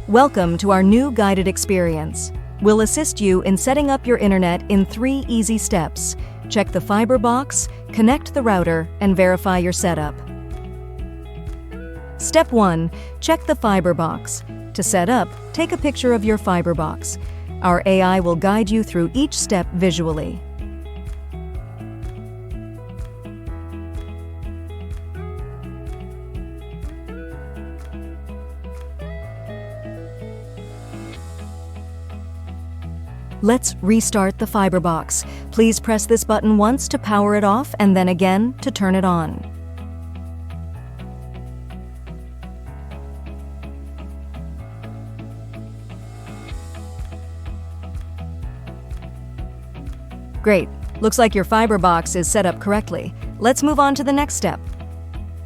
Welcome to our new guided experience. We'll assist you in setting up your internet in 3 easy steps. Check the fiber box, connect the router, and verify your setup. Step 1. Check the fiber box. To set up, take a picture of your fiber box. Our AI will guide you through each step visually. Let's restart the fiber box. Please press this button once to power it off and then again to turn it on. Great. Looks like your fiber box is set up correctly. Let's move on to the next step.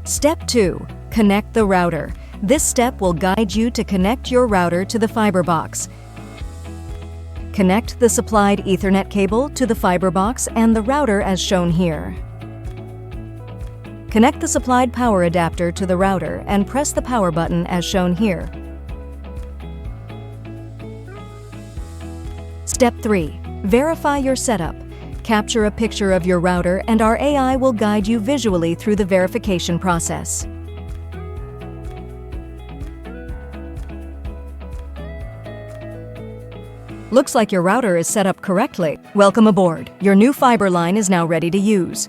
Step 2. Connect the router. This step will guide you to connect your router to the fiber box. Connect the supplied Ethernet cable to the fiber box and the router as shown here. Connect the supplied power adapter to the router and press the power button as shown here. Step 3. Verify your setup. Capture a picture of your router and our AI will guide you visually through the verification process. Looks like your router is set up correctly. Welcome aboard. Your new fiber line is now ready to use.